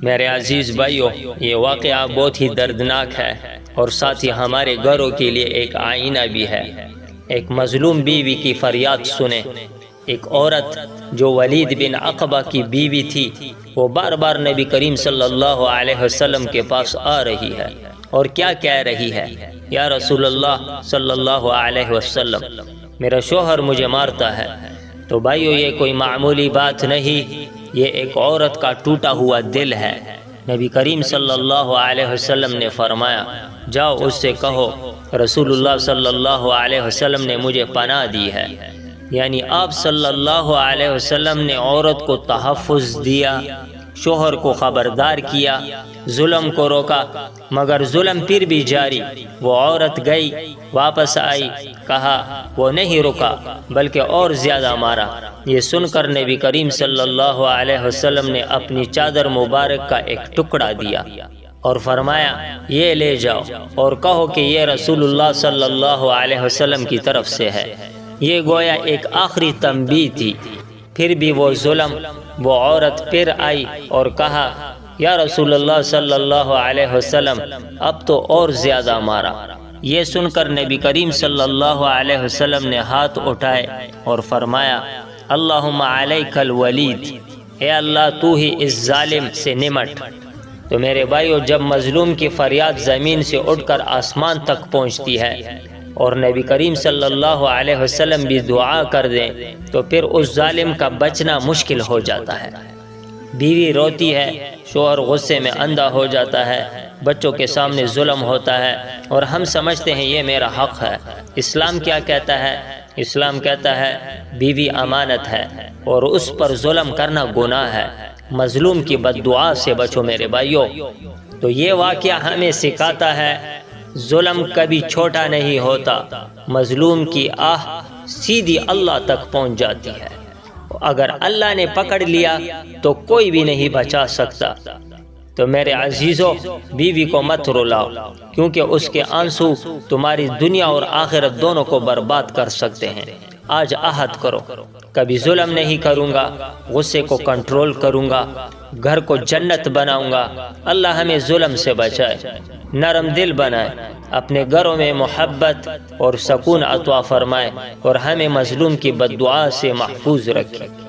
میرے عزیز بھائیو، یہ واقعہ بہت ہی دردناک ہے اور ساتھ ہی ہمارے گھروں کے لیے ایک آئینہ بھی ہے۔ ایک مظلوم بیوی کی فریاد سنیں۔ ایک عورت جو ولید بن عقبہ کی بیوی تھی، وہ بار بار نبی کریم صلی اللہ علیہ وسلم کے پاس آ رہی ہے اور کیا کہہ رہی ہے؟ یا رسول اللہ صلی اللہ علیہ وسلم، میرا شوہر مجھے مارتا ہے۔ تو بھائیو، یہ کوئی معمولی بات نہیں، یہ ایک عورت کا ٹوٹا ہوا دل ہے۔ نبی کریم صلی اللہ علیہ وسلم نے فرمایا، جاؤ اس سے کہو رسول اللہ صلی اللہ علیہ وسلم نے مجھے پناہ دی ہے۔ یعنی آپ صلی اللہ علیہ وسلم نے عورت کو تحفظ دیا، شوہر کو خبردار کیا، ظلم کو روکا، مگر ظلم پھر بھی جاری۔ وہ عورت گئی، واپس آئی، کہا وہ نہیں رکا بلکہ اور زیادہ مارا۔ یہ سن کر نبی کریم صلی اللہ علیہ وسلم نے اپنی چادر مبارک کا ایک ٹکڑا دیا اور فرمایا، یہ لے جاؤ اور کہو کہ یہ رسول اللہ صلی اللہ علیہ وسلم کی طرف سے ہے۔ یہ گویا ایک آخری تنبیہ تھی۔ پھر بھی وہ ظلم، وہ عورت پھر آئی اور کہا، یا رسول اللہ صلی اللہ علیہ وسلم، اب تو اور زیادہ مارا۔ یہ سن کر نبی کریم صلی اللہ علیہ وسلم نے ہاتھ اٹھائے اور فرمایا، اللہم علیک الولید، اے اللہ تو ہی اس ظالم سے نمٹ۔ تو میرے بھائیو، جب مظلوم کی فریاد زمین سے اٹھ کر آسمان تک پہنچتی ہے اور نبی کریم صلی اللہ علیہ وسلم بھی دعا کر دیں تو پھر اس ظالم کا بچنا مشکل ہو جاتا ہے۔ بیوی روتی ہے، شوہر غصے میں اندھا ہو جاتا ہے، بچوں کے سامنے ظلم ہوتا ہے اور ہم سمجھتے ہیں یہ میرا حق ہے۔ اسلام کیا کہتا ہے؟ اسلام کہتا ہے بیوی امانت ہے اور اس پر ظلم کرنا گناہ ہے۔ مظلوم کی بد دعا سے بچو میرے بھائیو۔ تو یہ واقعہ ہمیں سکھاتا ہے ظلم کبھی چھوٹا نہیں ہوتا، مظلوم کی آہ سیدھی اللہ تک پہنچ جاتی ہے۔ اگر اللہ نے پکڑ لیا تو کوئی بھی نہیں بچا سکتا۔ تو میرے عزیزو، بیوی کو مت رلاؤ، کیونکہ اس کے آنسو تمہاری دنیا اور آخرت دونوں کو برباد کر سکتے ہیں۔ آج عہد کرو، کبھی ظلم نہیں کروں گا، غصے کو کنٹرول کروں گا، گھر کو جنت بناؤں گا۔ اللہ ہمیں ظلم سے بچائے، نرم دل بنائے، اپنے گھروں میں محبت اور سکون عطا فرمائے اور ہمیں مظلوم کی بد دعا سے محفوظ رکھے۔